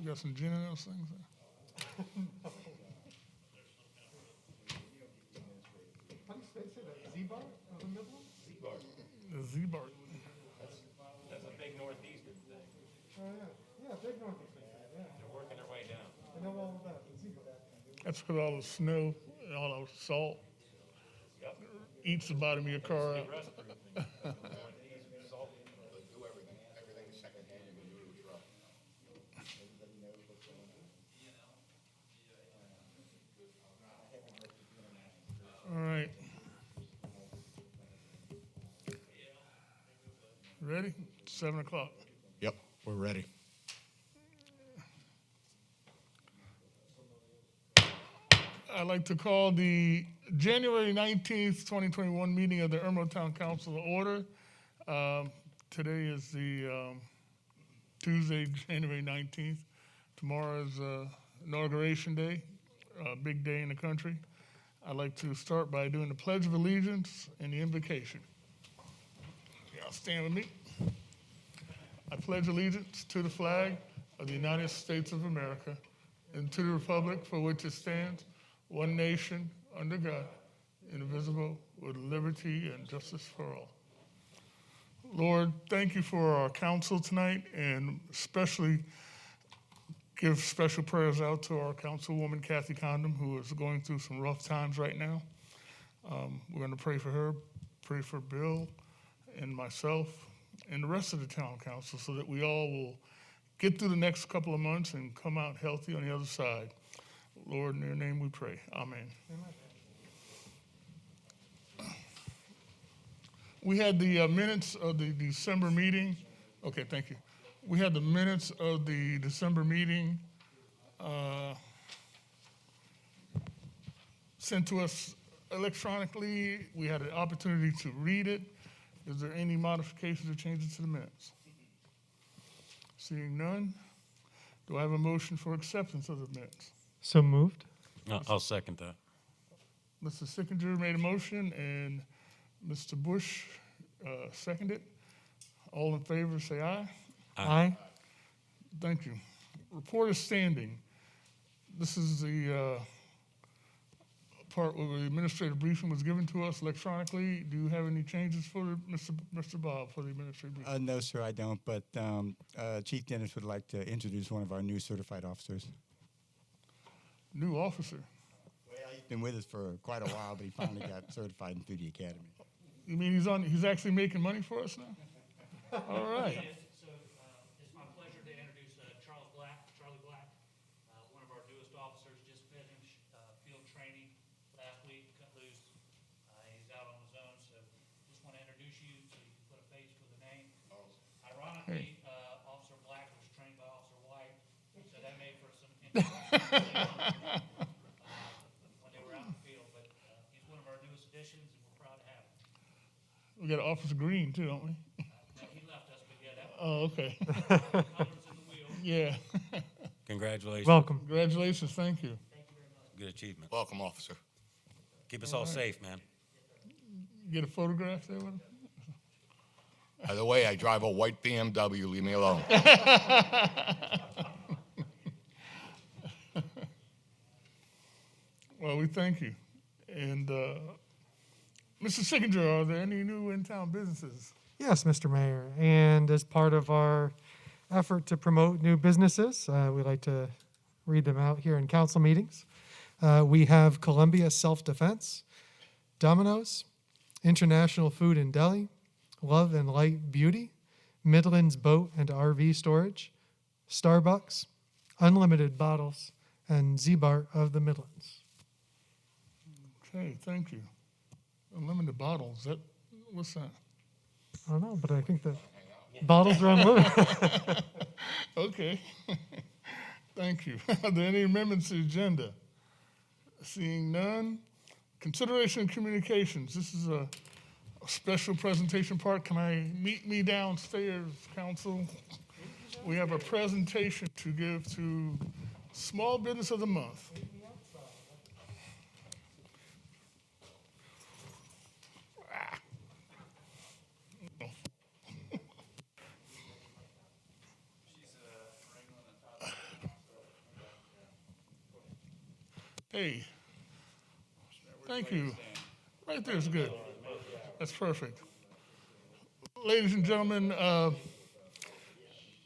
got some gin in those things? How do you say that? Z-bar? The middle one? The Z-Bar. That's a big northeastern thing. Oh, yeah. Yeah, big northeastern thing, yeah. They're working their way down. I know all about the Z-bar. That's because all the snow and all the salt eats the bottom of your car out. All right. Ready? 7 o'clock. Yep, we're ready. I'd like to call the January 19th, 2021 meeting of the Irmo Town Council to order. Today is the Tuesday, January 19th. Tomorrow is Inauguration Day, a big day in the country. I'd like to start by doing the Pledge of Allegiance and the Invocation. Y'all stand with me. I pledge allegiance to the flag of the United States of America and to the republic for which it stands, one nation, under God, indivisible, with liberty and justice for all. Lord, thank you for our council tonight, and especially give special prayers out to our councilwoman, Kathy Condom, who is going through some rough times right now. We're going to pray for her, pray for Bill and myself and the rest of the town council so that we all will get through the next couple of months and come out healthy on the other side. Lord, in your name we pray. Amen. We had the minutes of the December meeting. Okay, thank you. We had the minutes of the December meeting sent to us electronically. We had an opportunity to read it. Is there any modifications or changes to the minutes? Seeing none, do I have a motion for acceptance of the minutes? So moved. I'll second that. Mr. Sickinger made a motion and Mr. Bush seconded. All in favor, say aye. Aye. Thank you. Report of standing. This is the part where the administrative briefing was given to us electronically. Do you have any changes for Mr. Bob for the administrative briefing? No, sir, I don't, but Chief Dennis would like to introduce one of our new certified officers. New officer. Well, he's been with us for quite a while, but he finally got certified through the academy. You mean he's actually making money for us now? All right. So it's my pleasure to introduce Charlie Black, one of our newest officers, just finished field training last week, cut loose. He's out on his own, so just want to introduce you so you can put a face with a name. Ironically, Officer Black was trained by Officer White, so that made for some interesting when they were out in the field. But he's one of our newest additions, and we're proud to have him. We got Officer Green too, don't we? No, he left us, but yeah, that Oh, okay. colors in the wheel. Yeah. Congratulations. Welcome. Congratulations. Thank you. Good achievement. Welcome, officer. Keep us all safe, man. Get a photograph there with him? By the way, I drive a white BMW. Leave me alone. Well, we thank you. And Mr. Sickinger, are there any new in-town businesses? Yes, Mr. Mayor. And as part of our effort to promote new businesses, we like to read them out here in council meetings. We have Columbia Self-Defense, Domino's, International Food and Deli, Love and Light Beauty, Midlands Boat and RV Storage, Starbucks, Unlimited Bottles, and Z-Bar of the Midlands. Okay, thank you. Unlimited bottles, what's that? I don't know, but I think the bottles are unlimited. Okay. Thank you. Are there any amendments to the agenda? Seeing none. Consideration of communications. This is a special presentation part. Can I meet me downstairs, council? We have a presentation to give to Small Business of the Month. Hey, thank you. Right there is good. That's perfect. Ladies and gentlemen,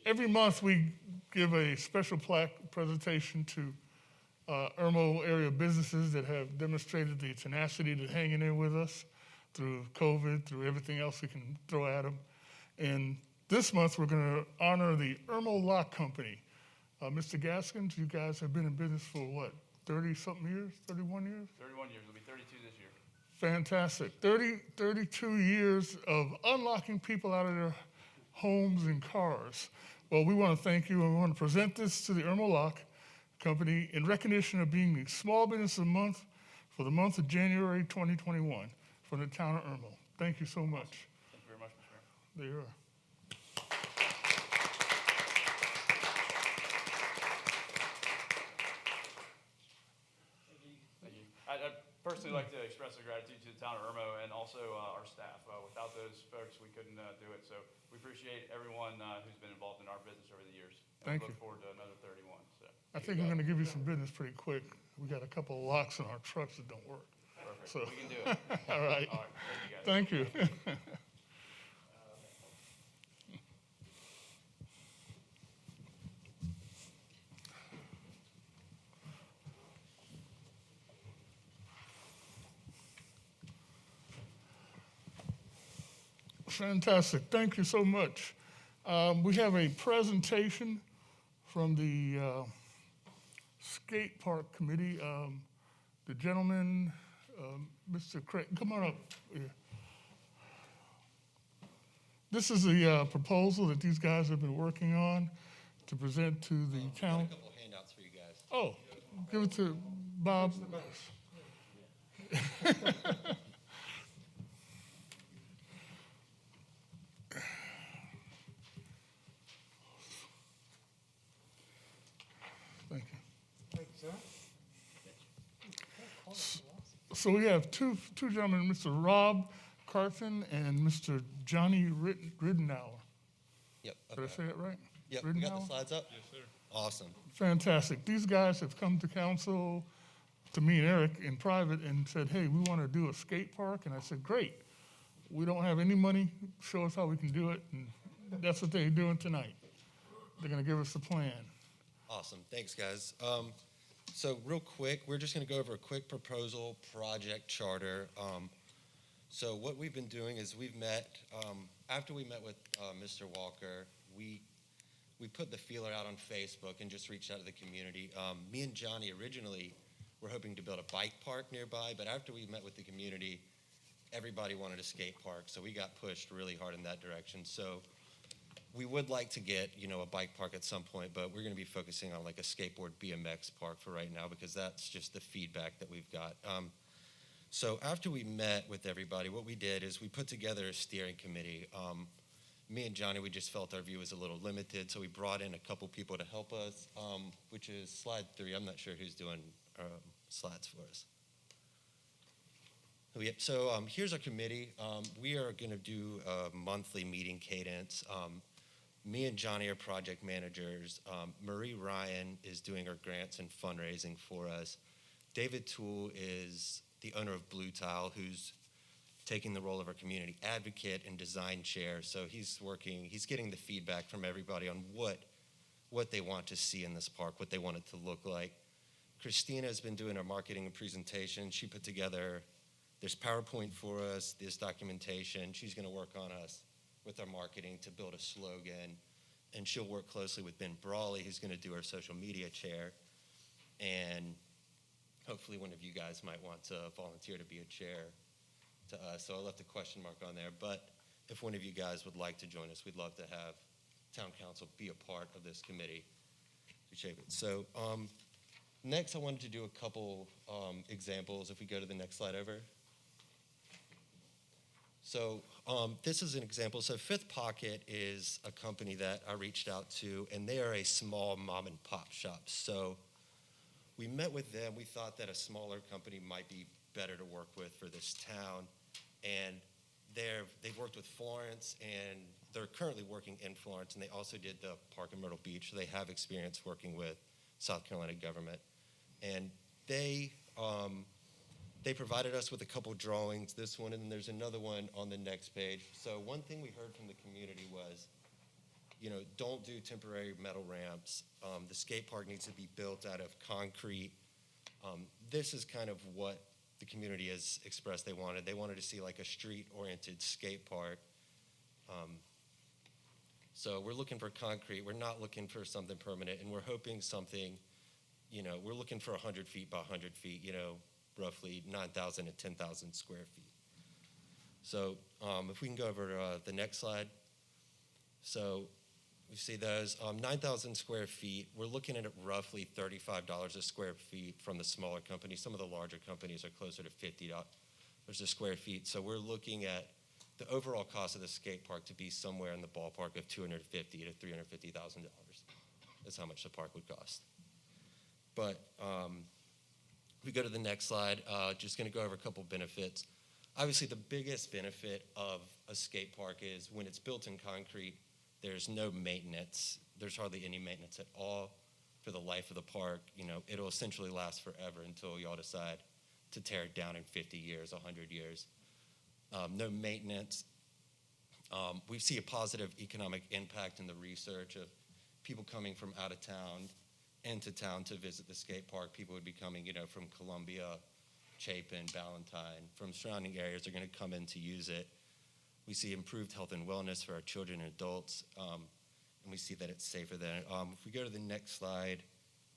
every month we give a special plaque presentation to Irmo area businesses that have demonstrated the tenacity to hanging in with us through COVID, through everything else we can throw at them. And this month we're going to honor the Irmo Lock Company. Mr. Gaskins, you guys have been in business for what, 30-something years, 31 years? 31 years. It'll be 32 this year. Fantastic. 32 years of unlocking people out of their homes and cars. Well, we want to thank you, and we want to present this to the Irmo Lock Company in recognition of being the Small Business of the Month for the month of January 2021 from the town of Irmo. Thank you so much. Thank you very much, Mr. Mayor. There you are. Thank you. I'd personally like to express our gratitude to the town of Irmo and also our staff. Without those folks, we couldn't do it. So we appreciate everyone who's been involved in our business over the years. And Thank we you. look forward to another 31. So I think I'm going to give you some business pretty quick. We got a couple of locks in our trucks that don't work. perfect. So- We can do it. All right. All right. Thank you, guys. Thank you. Fantastic. Thank you so much. We have a presentation from the skate park committee. The gentleman, Mr. Craig, come on up here. This is the proposal that these guys have been working on to present to the town. A couple handouts for you guys. Oh, give it to Bob. Thank you. Thank you, sir. So we have two gentlemen, Mr. Rob Carthen and Mr. Johnny Ridenour. Yep. Did I Okay. say it right? Yep. You got the Ridenour? slides up? Yes, sir. Awesome. Fantastic. These guys have come to council, to me and Eric in private, and said, hey, we want to do a skate park. And I said, great. We don't have any money. Show us how we can do it. And that's what they're doing tonight. They're going to give us the plan. Awesome. Thanks, guys. So real quick, we're just going to go over a quick proposal project charter. So what we've been doing is we've met, after we met with Mr. Walker, we put the feeler out on Facebook and just reached out to the community. Me and Johnny originally were hoping to build a bike park nearby, but after we met with the community, everybody wanted a skate park, so we got pushed really hard in that direction. So we would like to get, a bike park at some point, but we're going to be focusing on like a skateboard BMX park for right now because that's just the feedback that we've got. So after we met with everybody, what we did is we put together a steering committee. Me and Johnny, we just felt our view was a little limited, so we brought in a couple people to help us, which is slide 3. I'm not sure who's doing slides for us. Oh, yep. So here's our committee. We are going to do a monthly meeting cadence. Me and Johnny are project managers. Marie Ryan is doing our grants and fundraising for us. David Toole is the owner of Blue Tile, who's taking the role of our community advocate and design chair. So he's getting the feedback from everybody on what they want to see in this park, what they want it to look like. Christina has been doing our marketing and presentation. She put together, there's PowerPoint for us, there's documentation. She's going to work on us with our marketing to build a slogan. And she'll work closely with Ben Brawley, who's going to do our social media chair. And hopefully one of you guys might want to volunteer to be a chair to us. So I left a question mark on there. But if one of you guys would like to join us, we'd love to have town council be a part of this committee to shape it. So next I wanted to do a couple examples. If we go to the next slide over. So this is an example. So Fifth Pocket is a company that I reached out to, and they are a small mom and pop shop. So we met with them. We thought that a smaller company might be better to work with for this town. And they've worked with Florence, and they're currently working in Florence, and they also did the park in Myrtle Beach. So they have experience working with South Carolina government. And they They provided us with a couple drawings, this one, and then there's another one on the next page. So one thing we heard from the community was, don't do temporary metal ramps. The skate park needs to be built out of concrete. This is kind of what the community has expressed they wanted. They wanted to see like a street-oriented skate park. So we're looking for concrete. We're not looking for something permanent, and we're hoping something, we're looking for 100 feet by 100 feet, roughly 9,000 to 10,000 square feet. So if we can go over to the next slide. So we see those 9,000 square feet. We're looking at roughly $35 a square feet from the smaller companies. Some of the larger companies are closer to $50 a square feet. So we're looking at the overall cost of the skate park to be somewhere in the ballpark of $250,000 to $350,000. That's how much the park would cost. But if we go to the next slide, just going to go over a couple benefits. Obviously, the biggest benefit of a skate park is when it's built in concrete, there's no maintenance. There's hardly any maintenance at all for the life of the park. It'll essentially last forever until y'all decide to tear it down in 50 years, 100 years. No maintenance. We see a positive economic impact in the research of people coming from out of town into town to visit the skate park. People would be coming, from Columbia, Chapin, Ballantyne, from surrounding areas. They're going to come in to use it. We see improved health and wellness for our children and adults, and we see that it's safer there. If we go to the next slide,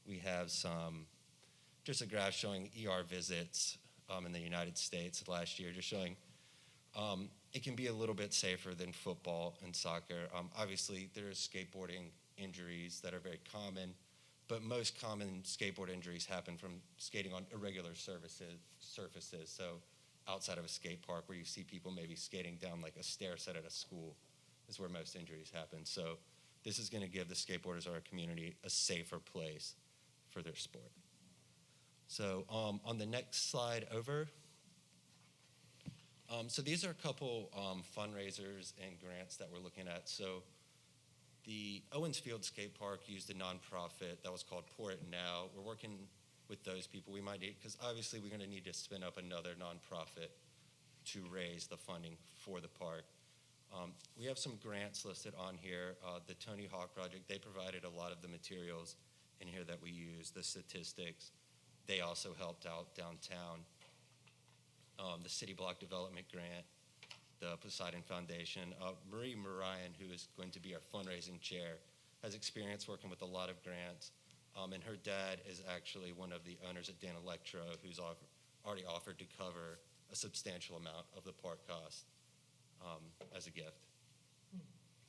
we have just a graph showing ER visits in the United States last year, just showing it can be a little bit safer than football and soccer. Obviously, there is skateboarding injuries that are very common, but most common skateboard injuries happen from skating on irregular surfaces. So outside of a skate park where you see people maybe skating down like a stair set at a school is where most injuries happen. So this is going to give the skateboarders of our community a safer place for their sport. So on the next slide over, so these are a couple fundraisers and grants that we're looking at. So the Owens Field Skate Park used a nonprofit that was called Pour It Now. We're working with those people. We might need, because obviously we're going to need to spin up another nonprofit to raise the funding for the park. We have some grants listed on here. The Tony Hawk Project, they provided a lot of the materials in here that we use, the statistics. They also helped out downtown. The City Block Development Grant, the Poseidon Foundation. Marie Marian, who is going to be our fundraising chair, has experience working with a lot of grants, and her dad is actually one of the owners at Dan Electro, who's already offered to cover a substantial amount of the park cost as a gift.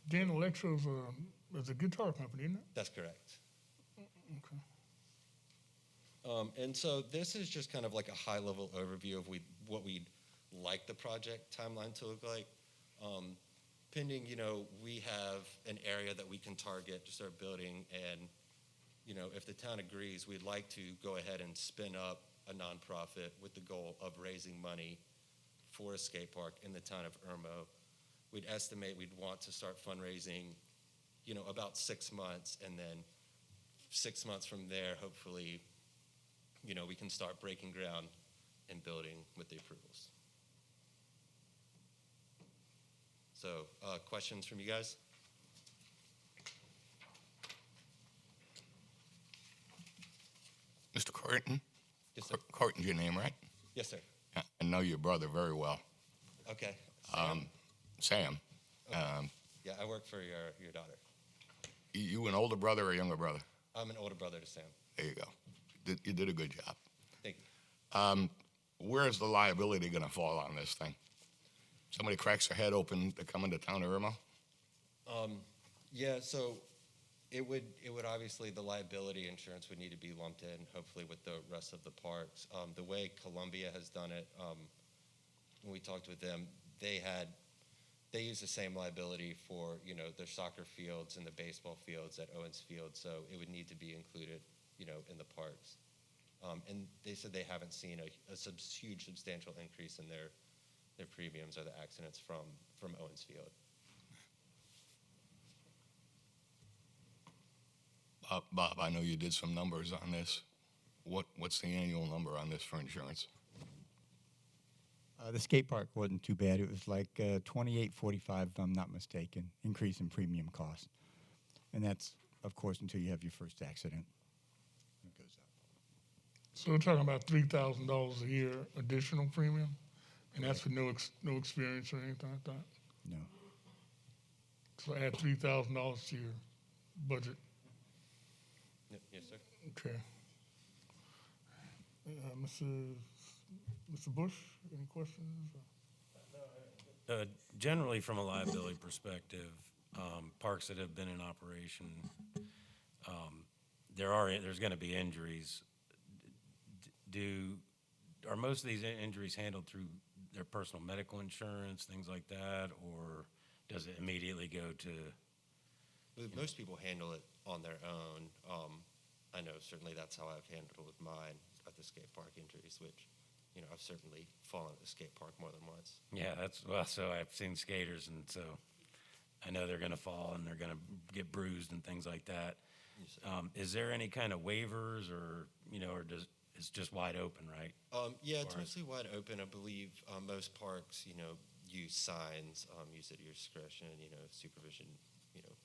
Dan Electro's is a guitar company, isn't it? That's correct. Okay. And so this is just kind of like a high-level overview of what we'd like the project timeline to look like. Pending, we have an area that we can target to start building, and, if the town agrees, we'd like to go ahead and spin up a nonprofit with the goal of raising money for a skate park in the town of Irmo. We'd estimate we'd want to start fundraising, about 6 months, and then 6 months from there, hopefully, we can start breaking ground and building with the approvals. So, questions from you guys? Mr. Carton? Yes, sir. Carton's your name, right? Yes, sir. Yeah, I know your brother very well. Okay. Sam. Yeah, I work for your daughter. You an older brother or a younger brother? I'm an older brother to Sam. There you go. You did a good job. Thank you. Where's the liability going to fall on this thing? Somebody cracks their head open to come into town of Irmo? Yeah, so it would obviously, the liability insurance would need to be lumped in, hopefully with the rest of the parks. The way Columbia has done it, when we talked with them, they use the same liability for, their soccer fields and the baseball fields at Owens Field, so it would need to be included, in the parks. And they said they haven't seen a huge substantial increase in their premiums or the accidents from Owens Field. Bob, I know you did some numbers on this. What's the annual number on this for insurance? The skate park wasn't too bad. It was like $28.45, if I'm not mistaken, increase in premium cost. And that's, of course, until you have your first accident. It goes up. So we're talking about $3,000 a year additional premium, and that's for no experience or anything like that. No. So add $3,000 to your budget. Yes, sir. Okay. Mr. Bush, any questions? Generally, from a liability perspective, parks that have been in operation, there's going to be injuries. Are most of these injuries handled through their personal medical insurance, things like that, or does it immediately go to? Most people handle it on their own. I know certainly that's how I've handled it with mine at the skate park injuries, which, I've certainly fallen at the skate park more than once. Yeah, so I've seen skaters, and so I know they're going to fall and they're going to get bruised and things like that. Yes, sir. Is there any kind of waivers, or it's just wide open, right? Yeah, it's Or- mostly wide open. I believe most parks, use signs, use at your discretion, supervision,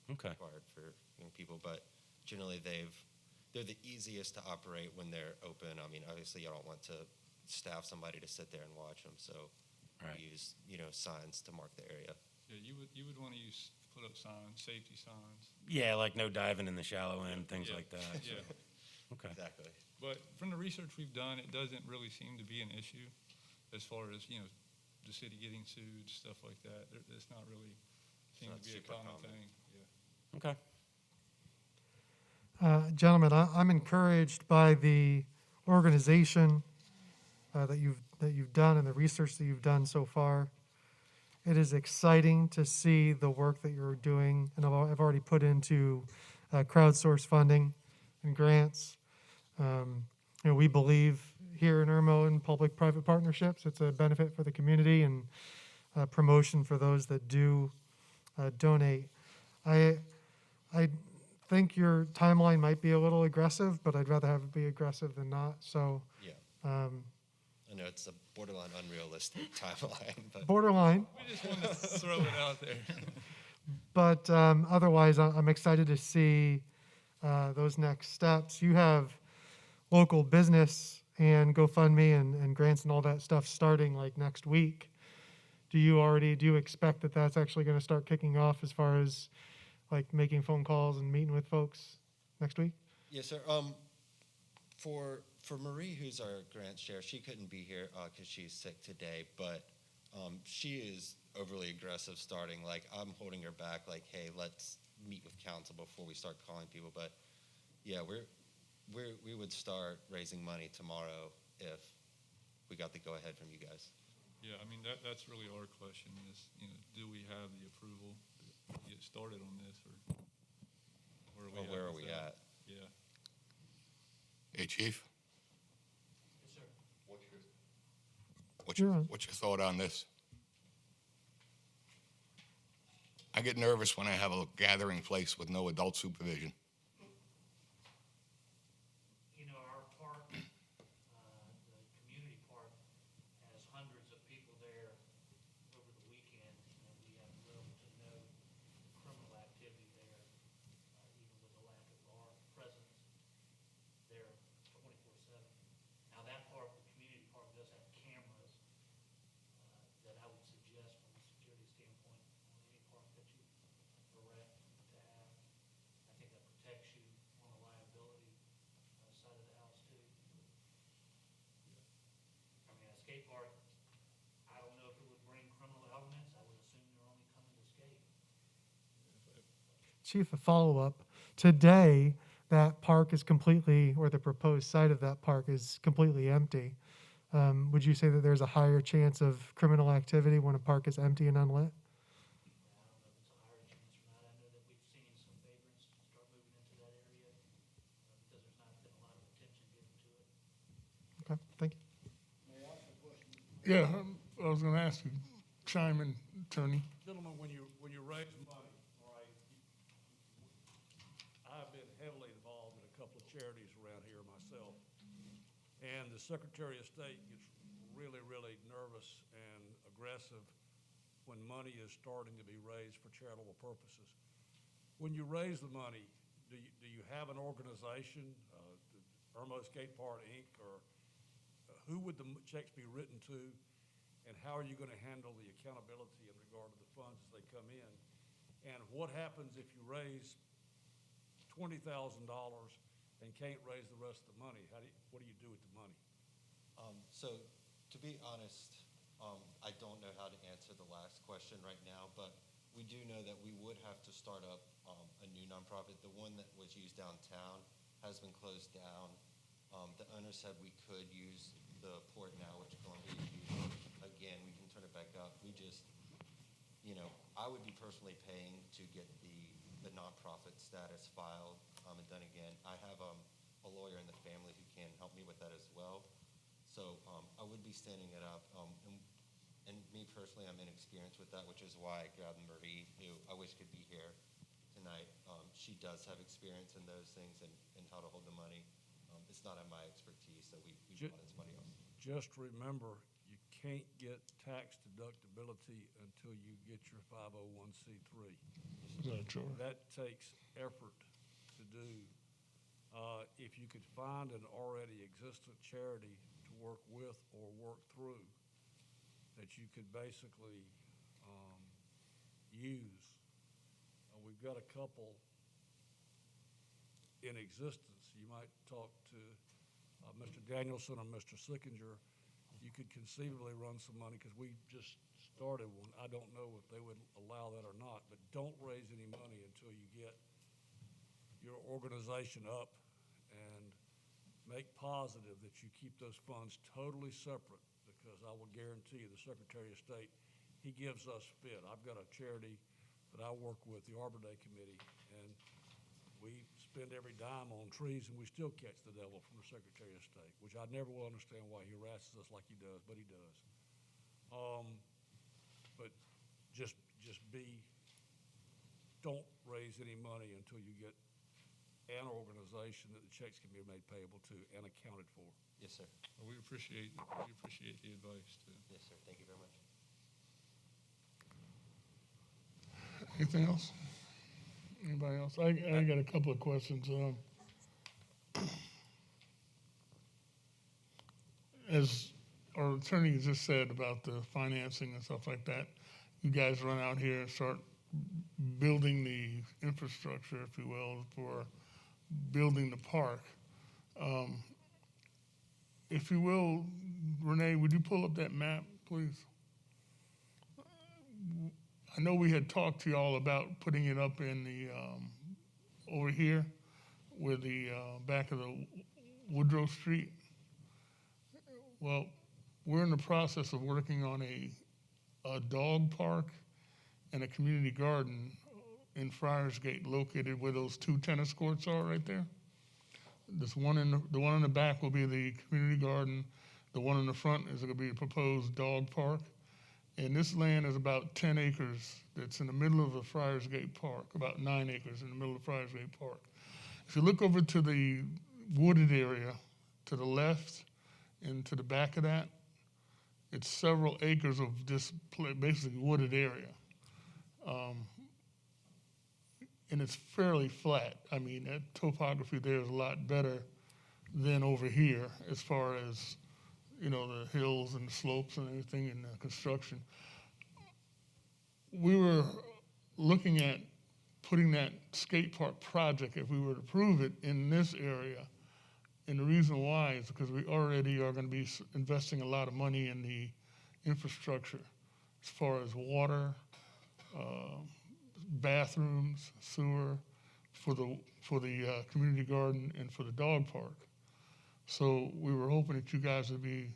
Okay. required for people. But generally, they're the easiest to operate when they're open. I mean, obviously, you don't want to staff somebody to sit there and watch them, so Right. we use, signs to mark the area. Yeah, you would want to put up signs, safety signs. Yeah, like no diving in the shallow end, things Yeah. like that. Yeah, Okay. Exactly. but from the research we've done, it doesn't really seem to be an issue as far as, the city getting sued, stuff like that. It's not really seem not to be a super common common. thing, yeah. Okay. Gentlemen, I'm encouraged by the organization that you've done and the research that you've done so far. It is exciting to see the work that you're doing, and I've already put into crowdsource funding and grants. We believe here in Irmo in public-private partnerships. It's a benefit for the community and promotion for those that do donate. I think your timeline might be a little aggressive, but I'd rather have it be aggressive than not. So Yeah. I know it's a borderline unrealistic timeline, but borderline, We just wanted to throw it out there. but otherwise, I'm excited to see those next steps. You have local business and GoFundMe and grants and all that stuff starting like next week. Do you expect that that's actually going to start kicking off as far as like making phone calls and meeting with folks next week? yes, sir. For Marie, who's our grants chair, she couldn't be here because she's sick today, but she is overly aggressive starting. Like, I'm holding her back, like, hey, let's meet with council before we start calling people. But yeah, we would start raising money tomorrow if we got the go-ahead from you guys. Yeah, I mean, that's really our question is, do we have the approval to get started on this, or Or where are we at? Yeah. Hey, Chief, Yes, sir. You're on. what's your thought on this? I get nervous when I have a gathering place with no adult supervision. Our park, the community park, has hundreds of people there over the weekend, and we have little to no criminal activity there, even with the lack of our presence there 24/7. Now, that park, the community park, does have cameras that I would suggest from a security standpoint on any park that you erect to have. I think that protects you on the liability side of the house too. I mean, a skate park, I don't know if it would bring criminal elements. I would assume they're only coming to skate. Chief, a follow-up. Today, that park is completely, or the proposed site of that park is completely empty. Would you say that there's a higher chance of criminal activity when a park is empty and unlit? I don't know if it's a higher chance or not. I know that we've seen some vagrants start moving into that area because there's not been a lot of attention given to it. Okay, thank you. Yeah, I was going to ask you, chime in, attorney. Gentlemen, when you raise money, all right, I've been heavily involved in a couple of charities around here myself. And the Secretary of State gets really, really nervous and aggressive when money is starting to be raised for charitable purposes. When you raise the money, do you have an organization, Irmo Skate Park Inc., or who would the checks be written to, and how are you going to handle the accountability in regard to the funds as they come in? And what happens if you raise $20,000 and can't raise the rest of the money? What do you do with the money? So to be honest, I don't know how to answer the last question right now, but we do know that we would have to start up a new nonprofit. The one that was used downtown has been closed down. The owner said we could use the port now, which Columbia used. Again, we can turn it back up. We just, I would be personally paying to get the nonprofit status filed and done again. I have a lawyer in the family who can help me with that as well. So I would be standing it up. And me personally, I'm inexperienced with that, which is why I grabbed Marie, who I wish could be here tonight. She does have experience in those things and how to hold the money. It's not in my expertise, so we brought in somebody else. Just remember, you can't get tax deductibility until you get your 501c3. Sure. That takes effort to do. If you could find an already existent charity to work with or work through that you could basically use. We've got a couple in existence. You might talk to Mr. Danielson or Mr. Sickinger. You could conceivably run some money because we just started one. I don't know if they would allow that or not, but don't raise any money until you get your organization up, and make positive that you keep those funds totally separate, because I will guarantee you the Secretary of State, he gives us fit. I've got a charity that I work with, the Arbor Day Committee, and we spend every dime on trees, and we still catch the devil from the Secretary of State, which I never will understand why he harasses us like he does, but he does. But don't raise any money until you get an organization that the checks can be made payable to and accounted for. Yes, sir. Well, we appreciate the advice too. Yes, sir. Thank you very much. Anything else? Anybody else? I got a couple of questions. As our attorney just said about the financing and stuff like that, you guys run out here and start building the infrastructure, if you will, for building the park. If you will, Renee, would you pull up that map, please? I know we had talked to y'all about putting it up in the, over here, where the back of the Woodrow Street. Well, we're in the process of working on a dog park and a community garden in Friars Gate, located where those two tennis courts are right there. This one the one in the back will be the community garden. The one in the front is going to be a proposed dog park. And this land is about 10 acres that's in the middle of the Friars Gate Park, about 9 acres in the middle of Friars Gate Park. If you look over to the wooded area to the left and to the back of that, it's several acres of this basically wooded area. And it's fairly flat. I mean, that topography there is a lot better than over here as far as, the hills and the slopes and everything and the construction. We were looking at putting that skate park project, if we were to approve it, in this area. And the reason why is because we already are going to be investing a lot of money in the infrastructure as far as water, bathrooms, sewer, for the community garden and for the dog park. So we were hoping that you guys would be,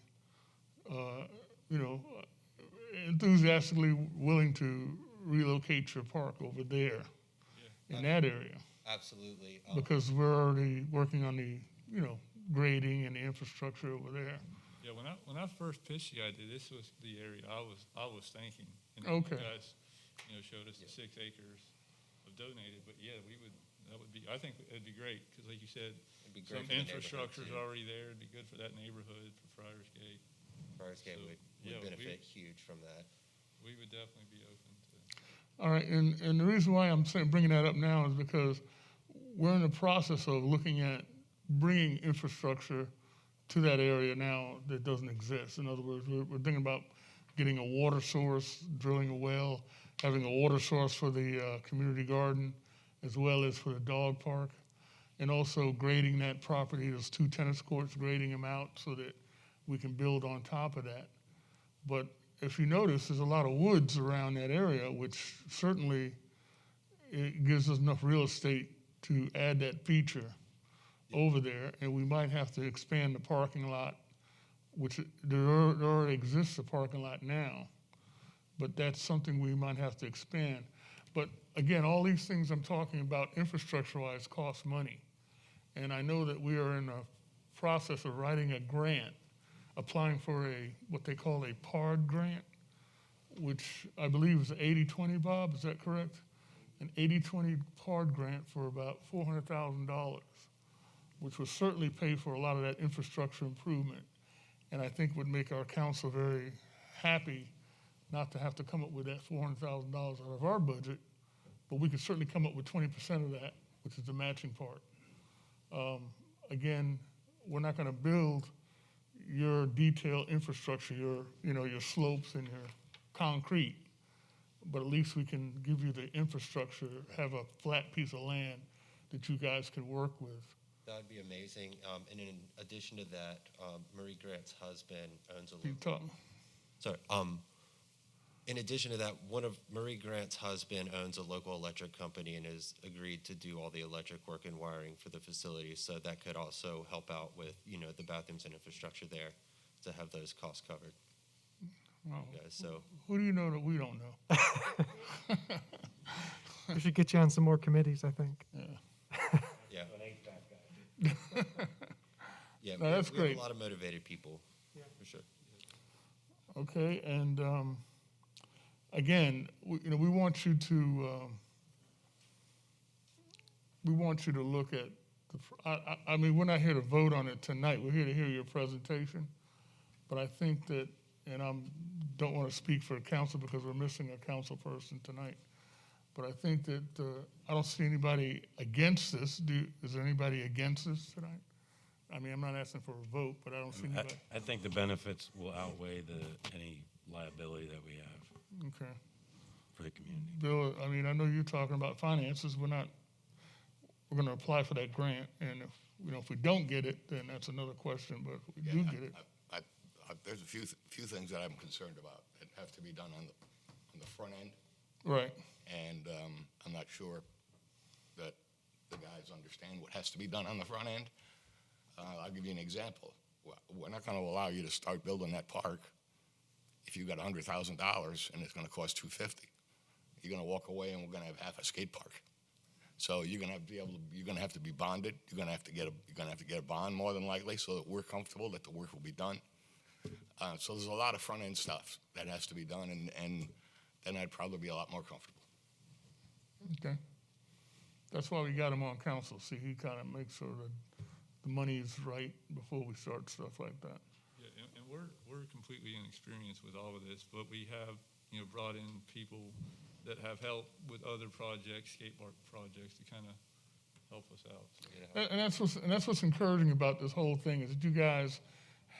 enthusiastically willing to relocate your park over there in that area. Absolutely. Because we're already working on the, grading and the infrastructure over there. Yeah, when I first pitched the idea, this was the area I was thinking. And Okay. You guys, showed us the 6 acres of donated, but yeah, that would be, I think it'd be great, because like you said, be great some for the neighborhood, infrastructure's too. already there. It'd be good for that neighborhood, for Friars Gate. Friars Gate So, would yeah, benefit huge from that. We would definitely be open to. All right, and the reason why I'm saying, bringing that up now is because we're in the process of looking at bringing infrastructure to that area now that doesn't exist. In other words, we're thinking about getting a water source, drilling a well, having a water source for the community garden, as well as for the dog park, and also grading that property. There's 2 tennis courts, grading them out so that we can build on top of that. But if you notice, there's a lot of woods around that area, which certainly it gives us enough real estate to add that feature over there, and we might have to expand the parking lot, which there already exists a parking lot now, but that's something we might have to expand. But again, all these things I'm talking about infrastructure-wise cost money. And I know that we are in a process of writing a grant, applying for what they call a PARD grant, which I believe is 80-20, Bob, is that correct? An 80-20 PARD grant for about $400,000, which would certainly pay for a lot of that infrastructure improvement. And I think would make our council very happy not to have to come up with that $400,000 out of our budget, but we could certainly come up with 20% of that, which is the matching part. Again, we're not going to build your detailed infrastructure, your slopes and your concrete, but at least we can give you the infrastructure, have a flat piece of land that you guys can work with. That would be amazing. And in addition to that, Marie Grant's husband owns a Keep local. talking. Sorry. In addition to that, one of Marie Grant's husband owns a local electric company and has agreed to do all the electric work and wiring for the facility. So that could also help out with, the bathrooms and infrastructure there to have those costs covered. Well, Guys, so who do you know that we don't know? We should get you on some more committees, I think. yeah, yeah, No, that's we have great. a lot of motivated people, for sure. Okay, and again, we want you to look at I mean, we're not here to vote on it tonight. We're here to hear your presentation. But I think that, and I don't want to speak for council because we're missing a council person tonight. But I think that I don't see anybody against this. Is there anybody against this tonight? I mean, I'm not asking for a vote, but I don't see anybody. I think the benefits will outweigh any liability that we have Okay. for the community. Bill, I mean, I know you're talking about finances. We're going to apply for that grant, and if we don't get it, then that's another question. But if we do get it, There's a few things that I'm concerned about that have to be done on the front end, right? and I'm not sure that the guys understand what has to be done on the front end. I'll give you an example. We're not going to allow you to start building that park if you got $100,000 and it's going to cost $250,000. You're going to walk away and we're going to have half a skate park. So you're going to have to be bonded. You're going to have to get a bond more than likely so that we're comfortable that the work will be done. So there's a lot of front end stuff that has to be done, and then I'd probably be a lot more comfortable. Okay. That's why we got him on council. See, he kind of makes sure that the money is right before we start stuff like that. Yeah, and we're completely inexperienced with all of this, but we have, brought in people that have helped with other projects, skate park projects, to kind of help us out. So. And that's what's encouraging about this whole thing is that you guys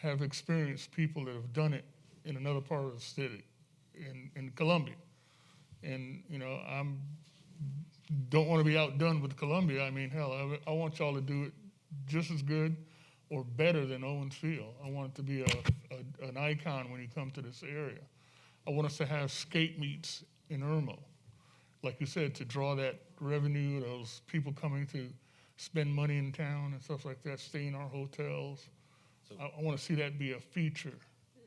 have experienced people that have done it in another part of the city, in Columbia. And, don't want to be outdone with Columbia. I mean, hell, I want y'all to do it just as good or better than Owens Field. I want it to be an icon when you come to this area. I want us to have skate meets in Irmo, like you said, to draw that revenue, those people coming to spend money in town and stuff like that, stay in our hotels. So- I want to see that be a feature,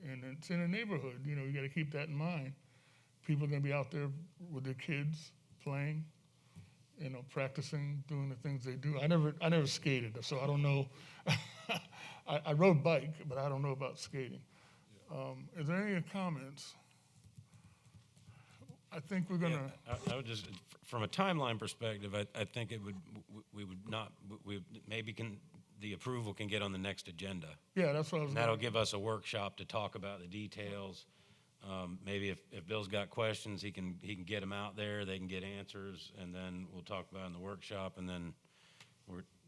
and it's in a neighborhood. You got to keep that in mind. People are going to be out there with their kids playing, practicing, doing the things they do. I never skated, so I don't know. I rode bike, but I don't know about skating. Is there any comments? I think we're gonna. I would just, from a timeline perspective, I think we would maybe can the approval can get on the next agenda. Yeah, that's what I was. And that'll give us a workshop to talk about the details. Maybe if Bill's got questions, he can get them out there, they can get answers, and then we'll talk about it in the workshop, and then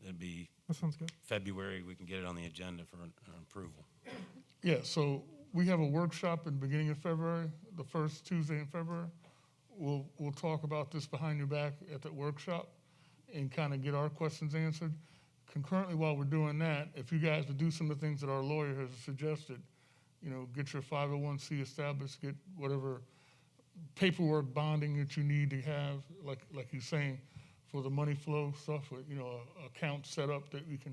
it'd be That sounds good. February, we can get it on the agenda for an approval. Yeah, so we have a workshop in the beginning of February, the first Tuesday in February. We'll talk about this behind your back at that workshop and kind of get our questions answered. Concurrently, while we're doing that, if you guys would do some of the things that our lawyer has suggested, get your 501c established, get whatever paperwork bonding that you need to have, like you're saying, for the money flow stuff, with, a account set up that we can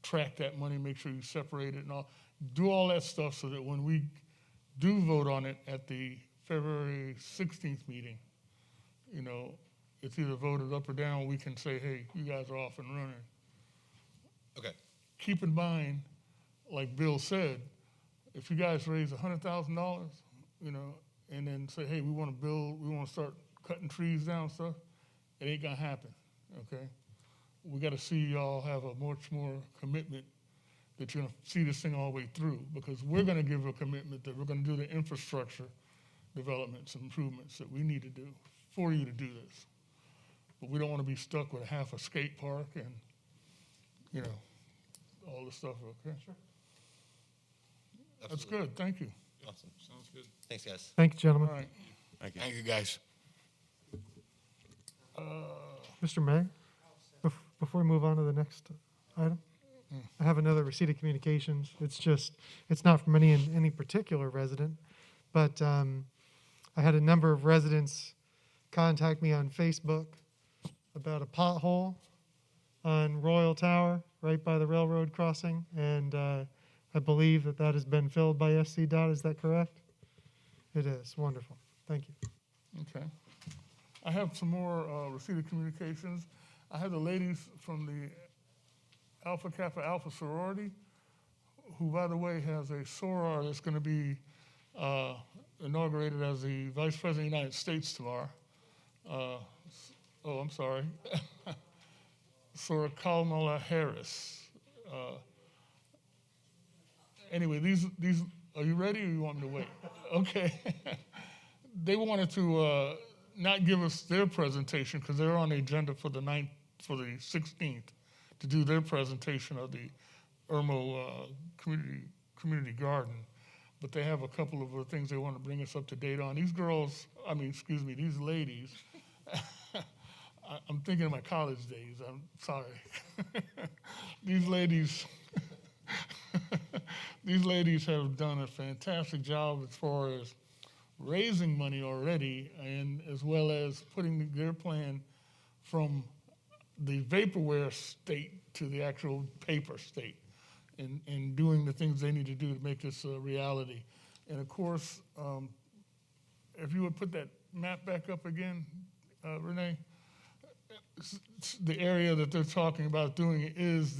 track that money, make sure you separate it and all. Do all that stuff so that when we do vote on it at the February 16th meeting, it's either voted up or down, we can say, hey, you guys are off and running. Okay. Keep in mind, like Bill said, if you guys raise $100,000, and then say, hey, we want to start cutting trees down and stuff, it ain't gonna happen, okay? We gotta see y'all have a much more commitment that you're gonna see this thing all the way through, because we're gonna give a commitment that we're gonna do the infrastructure developments and improvements that we need to do for you to do this. But we don't wanna be stuck with half a skate park and, all this stuff, okay? Sure. That's Absolutely. good, thank you. Awesome. Sounds good. Thanks, guys. Thank you, gentlemen. All right. Thank you. Thank you, guys. Mr. Mayor, before we move on to the next item, I have another receipt of communications. It's not from any particular resident, but I had a number of residents contact me on Facebook about a pothole on Royal Tower, right by the railroad crossing, and I believe that has been filled by SC Dot. Is that correct? It is. Wonderful. Thank you. Okay. I have some more receipt of communications. I have the ladies from the Alpha Kappa Alpha sorority, who, by the way, has a soror that's going to be inaugurated as the Vice President of the United States tomorrow. I'm sorry. Soror Kamala Harris. Anyway, these are you ready, or you want me to wait? Okay. They wanted to not give us their presentation because they're on the agenda for the 16th to do their presentation of the Irmo community garden. But they have a couple of things they want to bring us up to date on. These ladies, I'm thinking of my college days, I'm sorry. These ladies have done a fantastic job as far as raising money already, and as well as putting their plan from the vaporware state to the actual paper state, and doing the things they need to do to make this a reality. And of course, if you would put that map back up again, Renee, the area that they're talking about doing is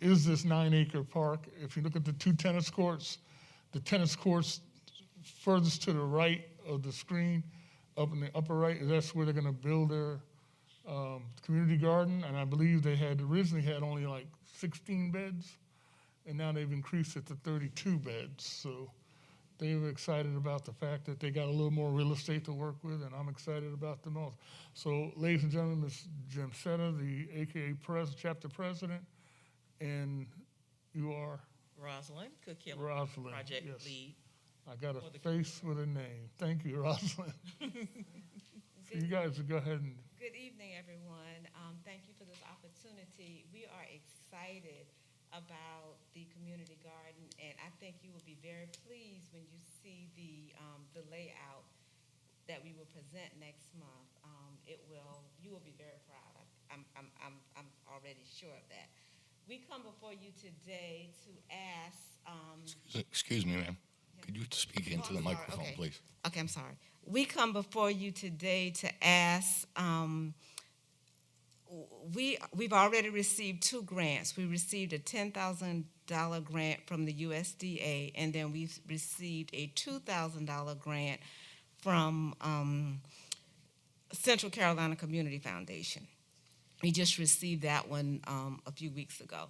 this 9-acre park. If you look at the two tennis courts, the tennis courts furthest to the right of the screen, up in the upper right, that's where they're going to build their community garden. And I believe they had originally had only like 16 beds, and now they've increased it to 32 beds. So they were excited about the fact that they got a little more real estate to work with, and I'm excited about them also. So, ladies and gentlemen, Ms. Jim Setta, the AKA chapter president, and you are? Rosalind Cook-Hill, Rosalind, project yes. lead. I got a For the face with a name. Thank you, Rosalind. So you guys will go ahead and. Good evening, everyone. Thank you for this opportunity. We are excited about the community garden, and I think you will be very pleased when you see the layout that we will present next month. You will be very proud. I'm already sure of that. We come before you today to ask. Excuse me, ma'am. Could you speak into the microphone, okay. please? Okay, I'm sorry. We come before you today to ask. We've already received 2 grants. We received a $10,000 grant from the USDA, and then we've received a $2,000 grant from Central Carolina Community Foundation. We just received that one a few weeks ago.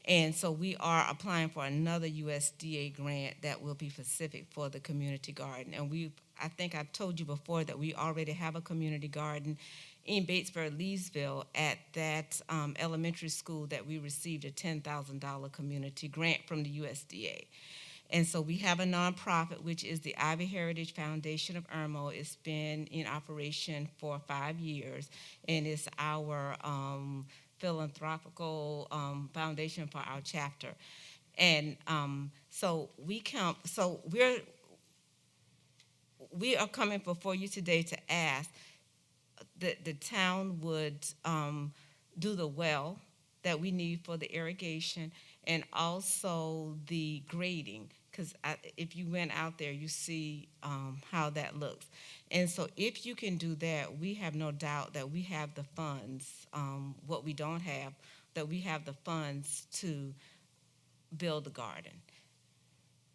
And so we are applying for another USDA grant that will be specific for the community garden. And I think I've told you before that we already have a community garden in Batesburg, Leesville, at that elementary school that we received a $10,000 community grant from the USDA. And so we have a nonprofit, which is the Ivy Heritage Foundation of Irmo. It's been in operation for 5 years, and it's our philanthropical foundation for our chapter. And so we are coming before you today to ask that the town would do the well that we need for the irrigation and also the grading, because if you went out there, you see how that looks. And so if you can do that, we have no doubt that we have the funds, what we don't have, that we have the funds to build the garden.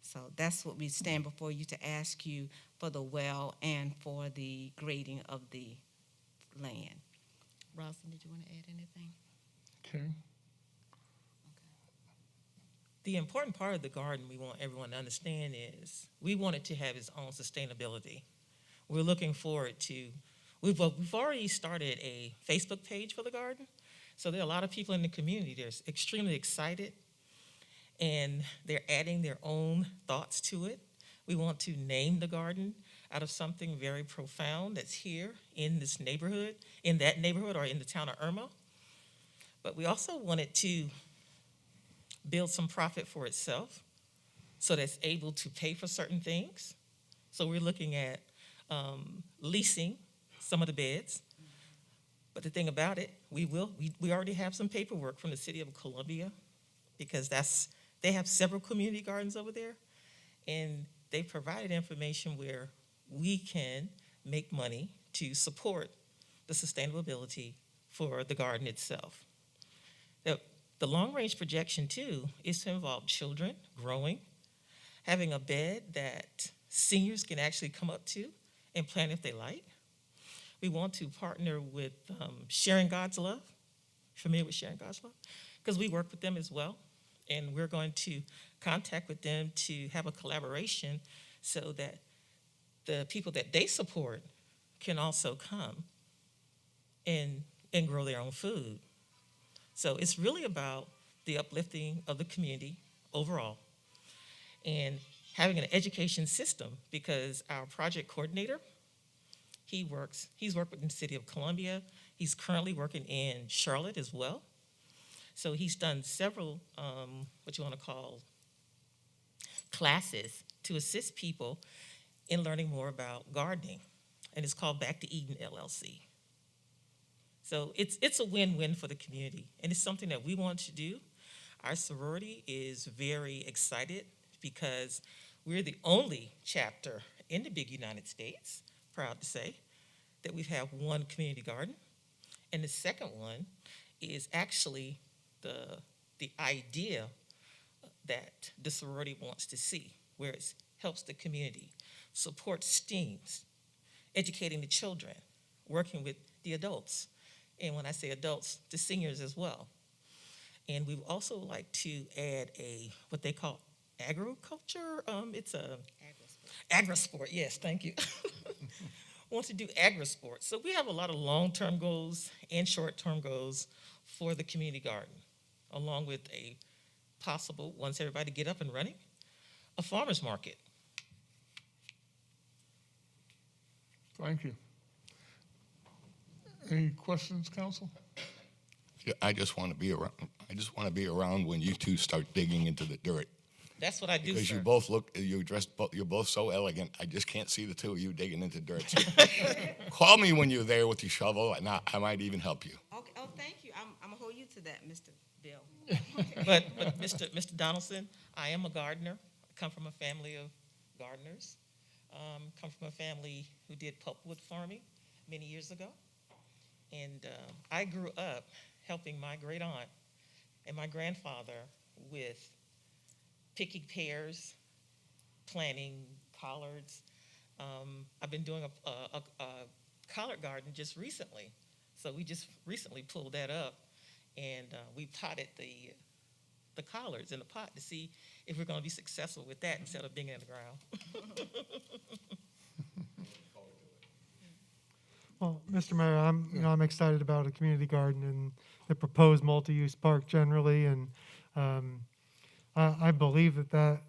So that's what we stand before you to ask you for the well and for the grading of the land. Ralston, did you want to add anything? Okay. The important part of the garden we want everyone to understand is we want it to have its own sustainability. We're looking forward to, we've already started a Facebook page for the garden. So there are a lot of people in the community that are extremely excited, and they're adding their own thoughts to it. We want to name the garden out of something very profound that's here in this neighborhood, in that neighborhood, or in the town of Irmo. But we also want it to build some profit for itself so that it's able to pay for certain things. So we're looking at leasing some of the beds. But the thing about it, we already have some paperwork from the city of Columbia, because they have several community gardens over there, and they provided information where we can make money to support the sustainability for the garden itself. The long-range projection, too, is to involve children growing, having a bed that seniors can actually come up to and plant if they like. We want to partner with Sharing God's Love. Familiar with Sharing God's Love? Because we work with them as well, and we're going to contact with them to have a collaboration so that the people that they support can also come and grow their own food. So it's really about the uplifting of the community overall and having an education system, because our project coordinator, he's worked in the city of Columbia. He's currently working in Charlotte as well. So he's done several, what you want to call, classes to assist people in learning more about gardening. And it's called Back to Eden LLC. So it's a win-win for the community, and it's something that we want to do. Our sorority is very excited because we're the only chapter in the big United States, proud to say, that we've had one community garden. And the second one is actually the idea that the sorority wants to see, where it helps the community, supports STEAMs, educating the children, working with the adults. And when I say adults, the seniors as well. And we would also like to add what they call agriculture. It's a agri-sport. Yes, thank you. Want to do agri-sport. So we have a lot of long-term goals and short-term goals for the community garden, along with a possible, once everybody get up and running, a farmer's market. Thank you. Any questions, council? Yeah, I just want to be around. I just want to be around when you two start digging into the dirt. That's what I do, Because sir. you both look, you're both so elegant. I just can't see the two of you digging into dirt. So call me when you're there with your shovel, and I might even help you. Okay. Oh, thank you. I'm gonna hold you to that, Mr. Bill. But Mr. Donaldson, I am a gardener. I come from a family of gardeners. Come from a family who did pulpwood farming many years ago. And I grew up helping my great aunt and my grandfather with picking pears, planting collards. I've been doing a collard garden just recently So we just recently pulled that up, and we've potted the collards in the pot to see if we're going to be successful with that instead of digging in the ground. Well, Mr. Mayor, I'm excited about a community garden and the proposed multi-use park generally, and I believe that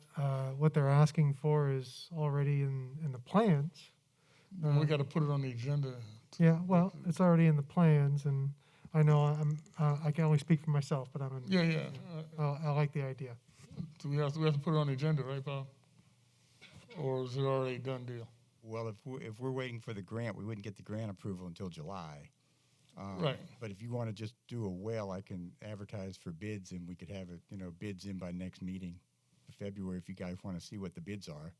what they're asking for is already in the plans. We got to put it on the agenda. Yeah, well, it's already in the plans, and I know I can only speak for myself, but Yeah. I like the idea. So we have to put it on the agenda, right, Bob? Or is it already a done deal? Well, if we're waiting for the grant, we wouldn't get the grant approval until July. Right. But if you want to just do a well, I can advertise for bids, and we could have it, bids in by next meeting of February if you guys want to see what the bids are.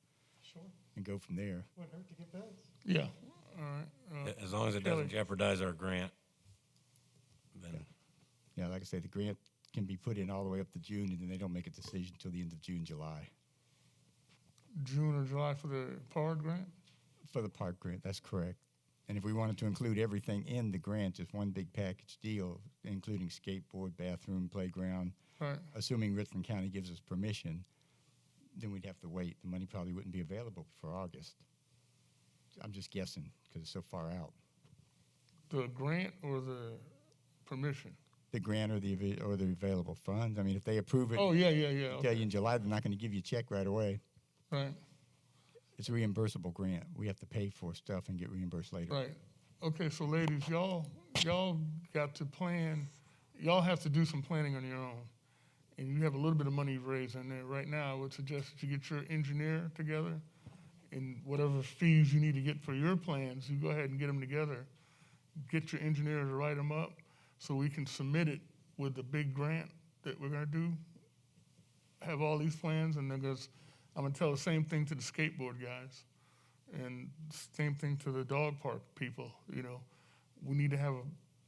Sure. And go from there. Wouldn't hurt to get bids. Yeah. All right. As long as it doesn't jeopardize our grant, then. Yeah, like I say, the grant can be put in all the way up to June, and then they don't make a decision until the end of June, July. June or July for the PARD grant? For the park grant, that's correct. And if we wanted to include everything in the grant, just one big package deal, including skateboard, bathroom, playground, Right. assuming Richland County gives us permission, then we'd have to wait. The money probably wouldn't be available for August. I'm just guessing because it's so far out. The grant or the permission? The grant or the available funds. I mean, if they approve it, Oh, yeah. tell you in July, they're not going to give you a check right away. Right. It's a reimbursable grant. We have to pay for stuff and get reimbursed later. Right. Okay, so ladies, y'all got to plan. Y'all have to do some planning on your own. And you have a little bit of money raised in there. Right now, I would suggest that you get your engineer together and whatever fees you need to get for your plans, you go ahead and get them together. Get your engineer to write them up so we can submit it with the big grant that we're gonna do. Have all these plans, and then I'm gonna tell the same thing to the skateboard guys and same thing to the dog park people. We need to have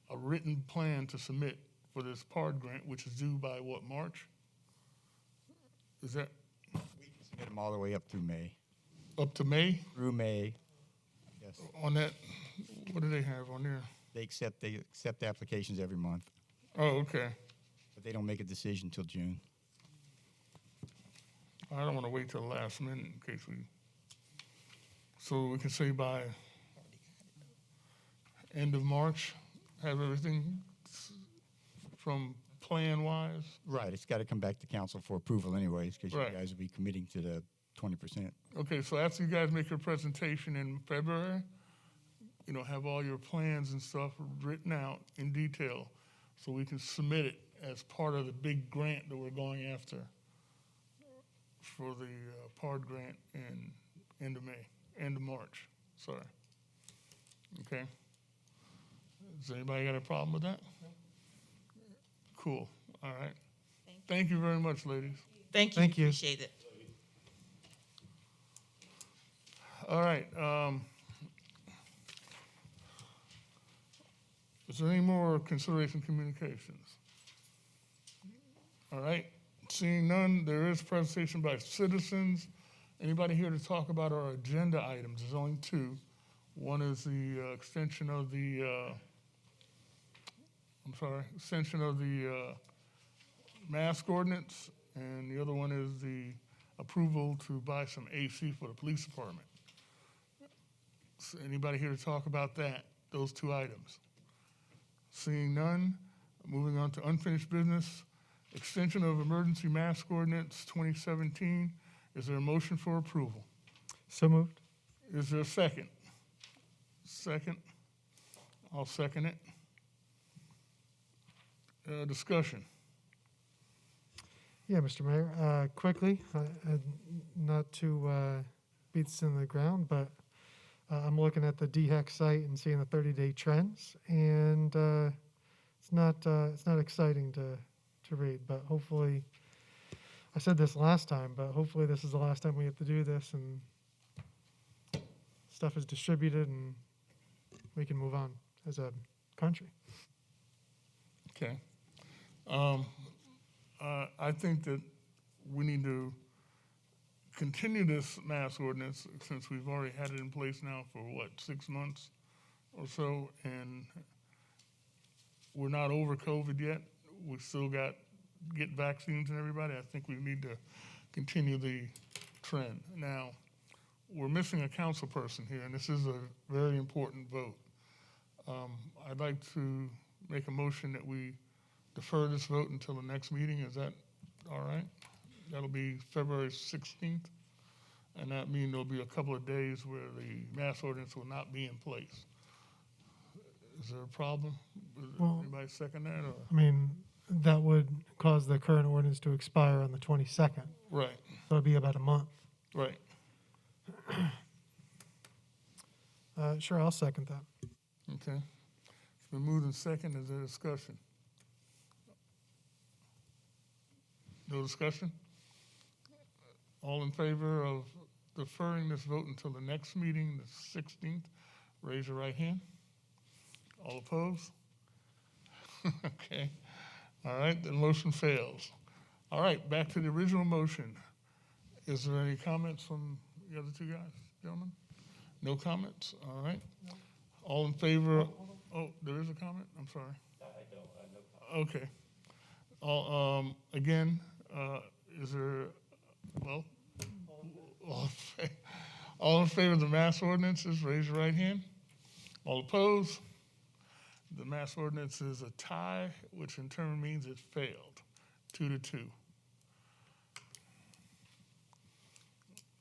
a written plan to submit for this PARD grant, which is due by what, March? Is that We can submit them all the way up through May. up to May? Through May, yes. On that, what do they have on there? They accept applications every month, Oh, okay. but they don't make a decision till June. I don't want to wait till the last minute in case so we can say by end of March, have everything from plan-wise? Right, it's got to come back to council for approval anyways, because Right. you guys will be committing to the 20%. Okay, so after you guys make your presentation in February, have all your plans and stuff written out in detail so we can submit it as part of the big grant that we're going after for the PARD grant in end of March, sorry. Okay? Does anybody got a problem with that? Cool, all right. Thank you very much, ladies. Thank you. Thank you. Appreciate it. All right. Is there any more consideration communications? All right. Seeing none, there is presentation by citizens. Anybody here to talk about our agenda items? There's only two. One is the extension of the mask ordinance, and the other one is the approval to buy some AC for the police department. So anybody here to talk about that, those two items? Seeing none, moving on to unfinished business, extension of emergency mask ordinance 2017. Is there a motion for approval? So moved. Is there a second? Second? I'll second it. Discussion. Yeah, Mr. Mayor, quickly, not to beat this in the ground, but I'm looking at the DHEC site and seeing the 30-day trends, and it's not exciting to read, but hopefully, I said this last time, but hopefully this is the last time we have to do this and stuff is distributed and we can move on as a country. Okay. I think that we need to continue this mask ordinance since we've already had it in place now for 6 months or so, and we're not over COVID yet. We still got get vaccines and everybody. I think we need to continue the trend. Now, we're missing a council person here, and this is a very important vote. I'd like to make a motion that we defer this vote until the next meeting. Is that all right? That'll be February 16th, and that means there'll be a couple of days where the mass ordinance will not be in place. Is there a problem? Well- Anybody second that? Or? I mean, that would cause the current ordinance to expire on the 22nd. Right, So it'd be about a month. right. Sure, I'll second that. Okay. It's been moved and second. Is there discussion? No discussion? All in favor of deferring this vote until the next meeting, the 16th, raise your right hand. All opposed? Okay. All right, the motion fails. All right, back to the original motion. Is there any comments from the other two guys, gentlemen? No comments? All right. All in favor? Oh, there is a comment? I'm sorry. Okay. All, again, is there, well, all in favor of the mass ordinances, raise your right hand. All opposed? The mass ordinance is a tie, which in turn means it failed, 2-2.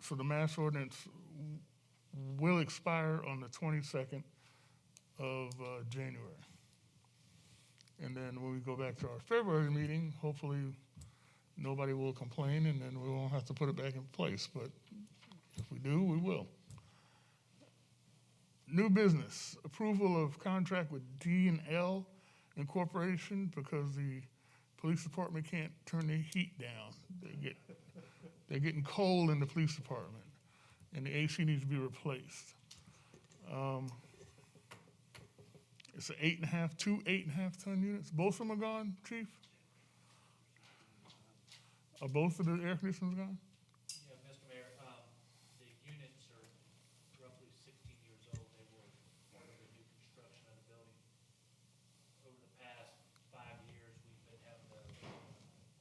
So the mass ordinance will expire on the 22nd of January. And then when we go back to our February meeting, hopefully nobody will complain, and then we won't have to put it back in place. But if we do, we will. New business, approval of contract with D&L Incorporation because the police department can't turn the heat down. They're getting cold in the police department, and the AC needs to be replaced. It's two 8.5 ton units. Both of them are gone, Chief? Are both of the air conditioners gone? Yeah, Mr. Mayor, the units are roughly 16 years old. They were part of the new construction of the building. Over the past 5 years, we've been having to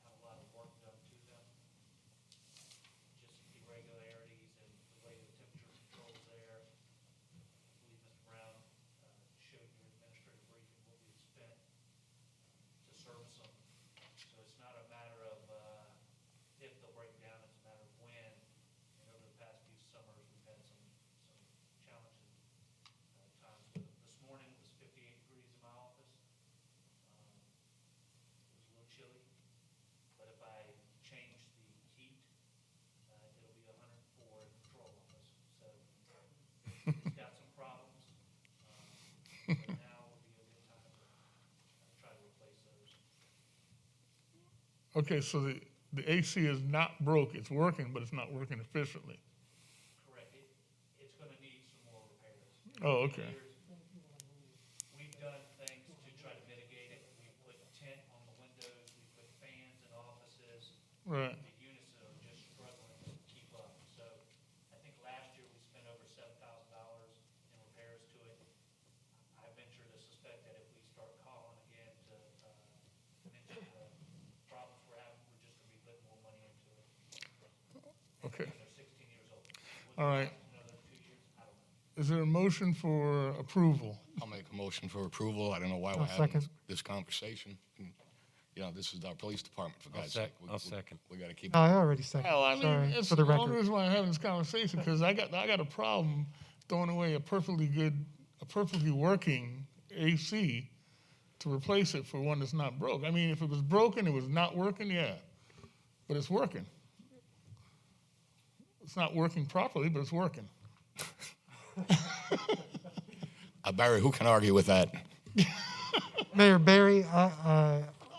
have a lot of work done to them. Just irregularities and the way the temperature controls there. I believe Mr. Brown showed your administrative briefing what we've spent to service them. So it's not a matter of if they'll break down, it's a matter of when. And over the past few summers, we've had some challenging times with them. This morning it was 58 degrees in my office. It was a little chilly, but if I change the heat, it'll be 104 in the control office. So it's got some problems, but now would be a good time to try to replace those. Okay, so the AC is not broke. It's working, but it's not working efficiently. Correct. It's gonna need some more repairs. Oh, okay. We've done things to try to mitigate it. We put tint on the windows, we put fans in offices. Right. The units are just struggling to keep up. So I think last year we spent over $7,000 in repairs to it. I venture to suspect that if we start calling again to mention the problems we're having, we're just gonna be putting more money into it. Okay. They're 16 years old. All right. Another 2 years, I don't know. Is there a motion for approval? I'll make a motion for approval. I don't know why I'll we're having second. this conversation. You know, this is our police department, for God's sake. I'll second. We gotta keep. I already seconded. Well, I mean, Sorry, it's for the the only record. reason why I'm having this conversation, because I got a problem throwing away a perfectly working AC to replace it for one that's not broke. I mean, if it was broken, it was not working, yeah, but it's working. It's not working properly, but it's working. Barry, who can argue with that? Mayor Barry,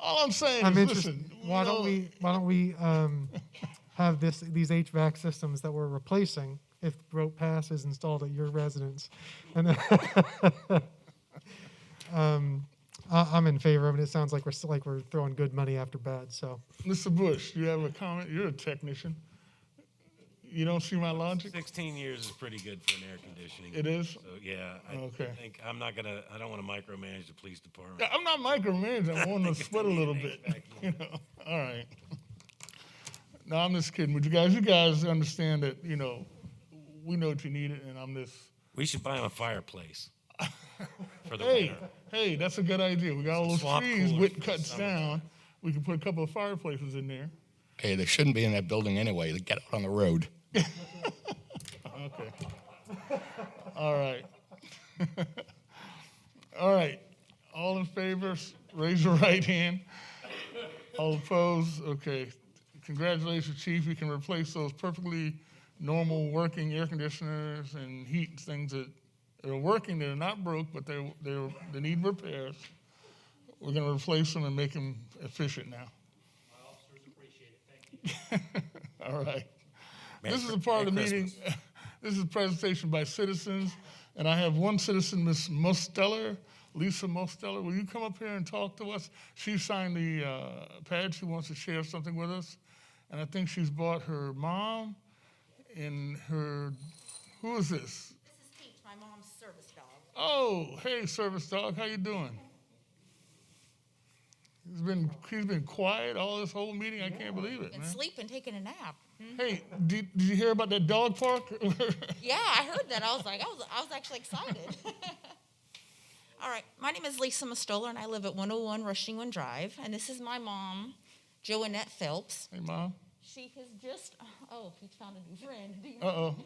All I'm saying I'm is, interested. listen, Why don't we have these HVAC systems that we're replacing, if rope pass is installed at your residence, and then, I'm in favor of it. It sounds like we're throwing good money after bad. So Mr. Bush, you have a comment? You're a technician. You don't see my logic? 16 years is pretty good for an air conditioning. It is? So, yeah, I Okay. think, I don't want to micromanage the police department. Yeah, I'm not micromanaging. I want to If sweat a they need little things bit. back in. You know, all right. No, I'm just kidding with you guys. You guys understand that, we know what you needed, and I'm just, We should buy him a fireplace for the hey, winter. hey, that's a good idea. We got all those Swamp trees, coolers Whit for the cuts summertime. down. We can put a couple of fireplaces in there. Hey, they shouldn't be in that building anyway. They get out on the road. Okay. All right. All right. All in favor, raise your right hand. All opposed? Okay. Congratulations, Chief. You can replace those perfectly normal working air conditioners and heat things that are working. They're not broke, but they need repairs. We're going to replace them and make them efficient now. My officers appreciate it. Thank you. All right. Merry This is a part of the Merry meeting. This is a presentation by citizens, and I have one citizen, Ms. Mosteller, Lisa Mosteller. Will you come up here and talk to us? She signed the pad. She wants to share something with us, and I think she's brought her mom and her. Who is this? This is Peach, my mom's service dog. Oh, hey, service dog. How you doing? He's been quiet all this whole meeting. I can't believe it, Been man. sleeping, taking a nap. Hey, did you hear about that dog park? Yeah, I heard that. I was actually excited. All right, my name is Lisa Mostoller, and I live at 101 Rushington Drive. And this is my mom, Joannette Phelps. Hey, Mom. She has just, oh, Peach found a new friend. Do you Uh-oh.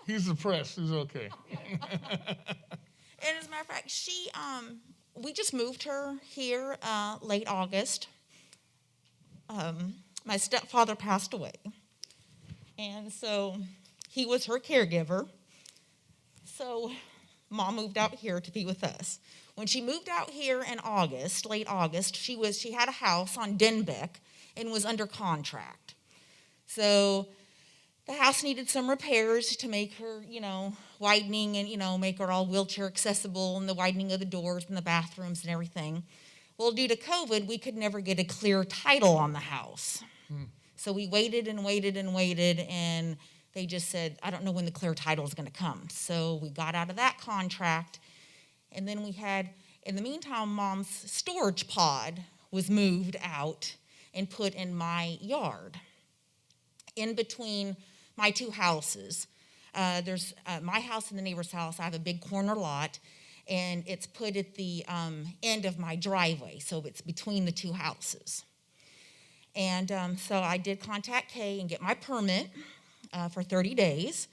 He's depressed. He's okay. And as a matter of fact, we just moved her here late August. My stepfather passed away. And so he was her caregiver. So Mom moved out here to be with us. When she moved out here in August, late August, she had a house on Denbeck and was under contract. So the house needed some repairs to make her, widening and, make her all wheelchair accessible, and the widening of the doors and the bathrooms and everything. Well, due to COVID, we could never get a clear title on the house. So we waited and waited and waited, and they just said, I don't know when the clear title is going to come. So we got out of that contract, and then we had, in the meantime, Mom's storage pod was moved out and put in my yard. In between my two houses, there's my house and the neighbor's house. I have a big corner lot, and it's put at the end of my driveway, so it's between the two houses. And so I did contact Kay and get my permit for 30 days,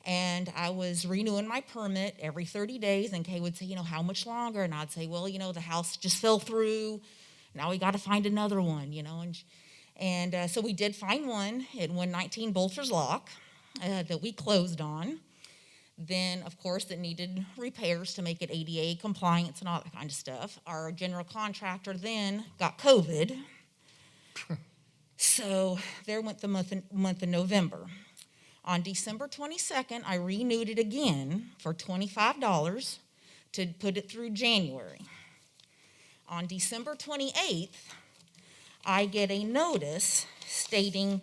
and I was renewing my permit every 30 days, and Kay would say, how much longer? And I'd say, well, the house just fell through. Now we got to find another one, and so we did find one at 119 Bolter's Lock that we closed on. Then, of course, it needed repairs to make it ADA compliance and all that kind of stuff. Our general contractor then got COVID. So there went the month of November. On December 22nd, I renewed it again for $25 to put it through January. On December 28th, I get a notice stating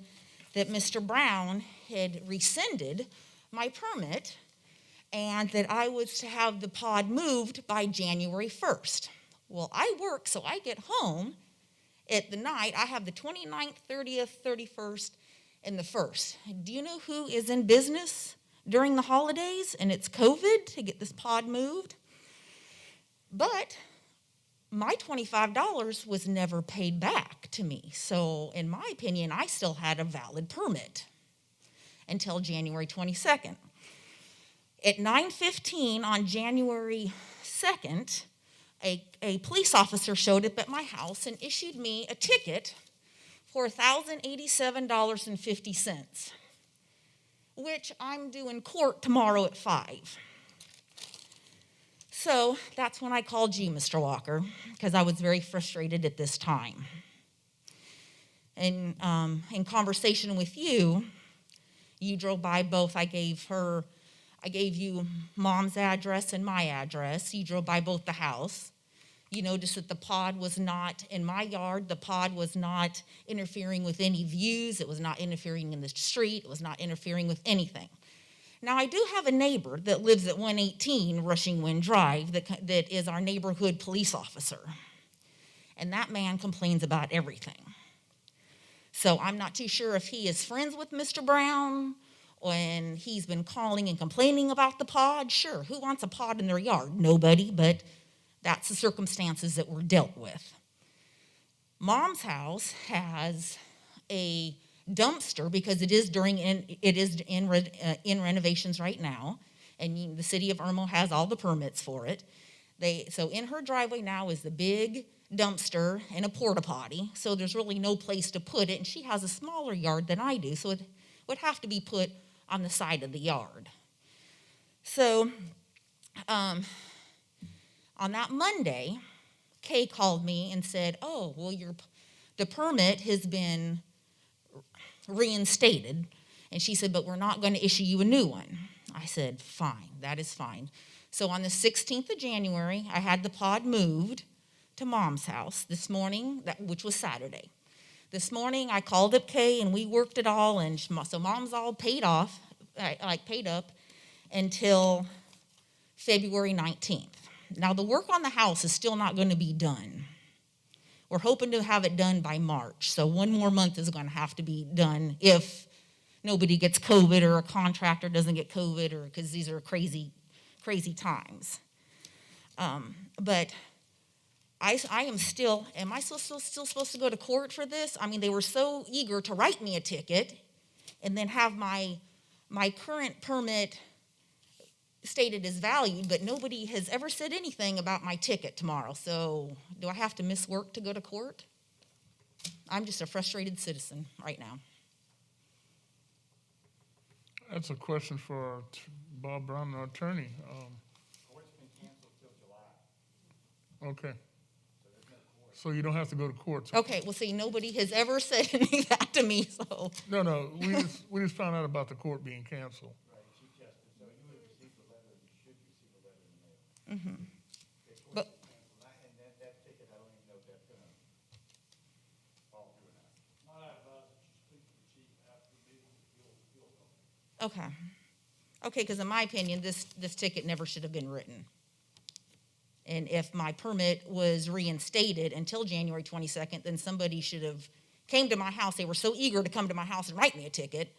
that Mr. Brown had rescinded my permit and that I was to have the pod moved by January 1st. Well, I work, so I get home at the night. I have the 29th, 30th, 31st, and the 1st. Do you know who is in business during the holidays? And it's COVID to get this pod moved. But my $25 was never paid back to me. So in my opinion, I still had a valid permit until January 22nd. At 9:15 on January 2nd, a police officer showed up at my house and issued me a ticket for $1,087.50, which I'm due in court tomorrow at 5. So that's when I called you, Mr. Walker, because I was very frustrated at this time. And in conversation with you, you drove by both. I gave you Mom's address and my address. You drove by both the house. You notice that the pod was not in my yard. The pod was not interfering with any views. It was not interfering in the street. It was not interfering with anything. Now, I do have a neighbor that lives at 118 Rushing Wind Drive that is our neighborhood police officer. And that man complains about everything. So I'm not too sure if he is friends with Mr. Brown, and he's been calling and complaining about the pod. Sure, who wants a pod in their yard? Nobody, but that's the circumstances that were dealt with. Mom's house has a dumpster because it is in renovations right now, and the city of Irmo has all the permits for it. So in her driveway now is the big dumpster and a porta potty, so there's really no place to put it, and she has a smaller yard than I do, so it would have to be put on the side of the yard. So on that Monday, Kay called me and said, oh, well, the permit has been reinstated. And she said, but we're not going to issue you a new one. I said, fine, that is fine. So on the 16th of January, I had the pod moved to Mom's house this morning, which was Saturday. This morning, I called up Kay, and we worked it all, and so Mom's all paid off, paid up until February 19th. Now, the work on the house is still not going to be done. We're hoping to have it done by March, so one more month is going to have to be done if nobody gets COVID or a contractor doesn't get COVID, or because these are crazy, crazy times. But am I still supposed to go to court for this? I mean, they were so eager to write me a ticket and then have my current permit stated as valued, but nobody has ever said anything about my ticket tomorrow. So do I have to miss work to go to court? I'm just a frustrated citizen right now. That's a question for Bob Brown, our attorney. Court's been canceled till July. Okay. So you don't have to go to court. Okay, well, see, nobody has ever said any of that to me, so. No, we just found out about the court being canceled. Right, she just, so you would have received a letter, you should receive a letter in the mail. Mm-hmm. Okay, But- court's been canceled, and that ticket, I don't even know if that's gonna fall through or not. My advice is to speak to the chief after the meeting, he'll know. Okay. Okay, because in my opinion, this ticket never should have been written. And if my permit was reinstated until January 22nd, then somebody should have came to my house. They were so eager to come to my house and write me a ticket.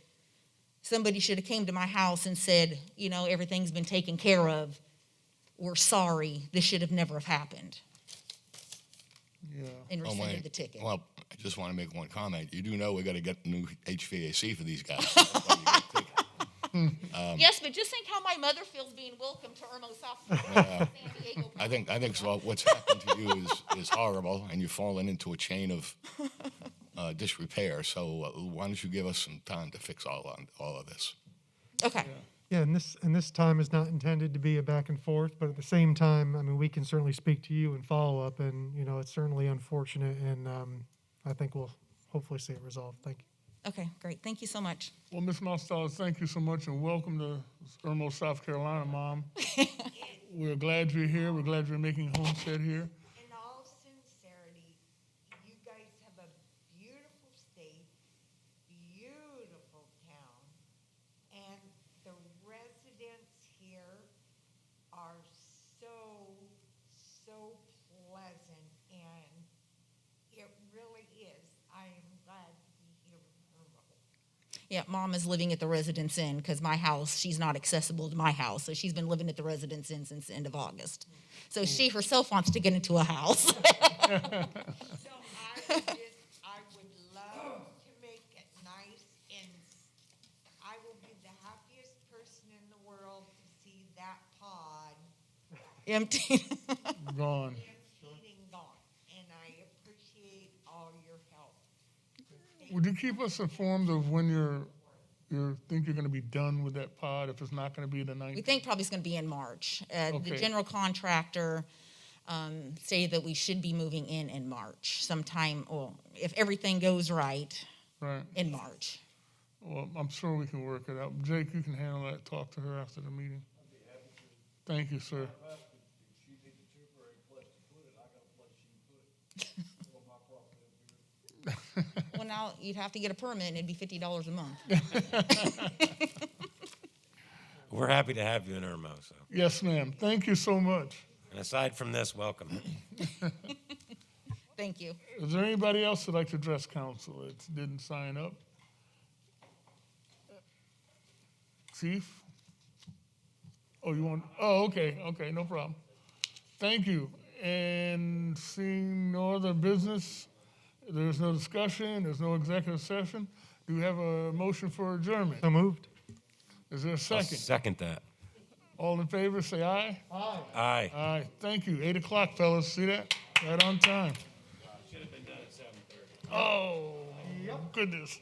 Somebody should have came to my house and said, you know, everything's been taken care of. We're sorry. This should have never have happened. Yeah. And Oh, rescinded wait. the ticket. Well, I just want to make one comment. You do know we got to get new HVAC for these guys. That's why you get a ticket. Yes, but just think how my mother feels being welcomed to Irmo, South Carolina, San Diego. I think so. What's happened to you is horrible, and you've fallen into a chain of disrepair. So why don't you give us some time to fix all of this? Okay. Yeah, and this time is not intended to be a back and forth, but at the same time, I mean, we can certainly speak to you and follow up, and, you know, it's certainly unfortunate, and I think we'll hopefully see it resolved. Thank you. Okay, great. Thank you so much. Well, Ms. Mostella, thank you so much, and welcome to Irmo, South Carolina, Mom. We're glad you're here. We're glad you're making homestead here. In all sincerity, you guys have a beautiful state, beautiful town, and the residents here are so pleasant, and it really is. I am glad to be here in Irmo. Yeah, Mom is living at the Residence Inn because my house, she's not accessible to my house. So she's been living at the Residence Inn since the end of August. So she herself wants to get into a house. So I would love to make it nice, and I will be the happiest person in the world to see that pod Empty. Gone. emptied and gone. And I appreciate all your help. Would you keep us informed of when you think you're going to be done with that pod, if it's not going to be the 19th? We think probably it's going to be in March. The Okay. general contractor stated that we should be moving in March sometime, well, if everything goes right, Right. in March. Well, I'm sure we can work it out. Jake, you can handle that. Talk to her after the meeting. Thank you, sir. She needs a temporary place to put it, I got Well, now you'd have to get a permit and it'd be $50 a month. We're happy to have you in Irmo, so. Yes, ma'am. Thank you so much. And aside from this, welcome. Thank you. Is there anybody else that'd like to address council that didn't sign up? Chief? Oh, you want, oh, okay, no problem. Thank you. And seeing no other business, there's no discussion, there's no executive session. Do we have a motion for adjournment? So moved. Is there a I'll second? second that. All in favor, say aye. Aye. Aye. Aye. Thank you. 8 o'clock, fellas. See that? Right on time. Should have been done at 7:30. Oh, goodness.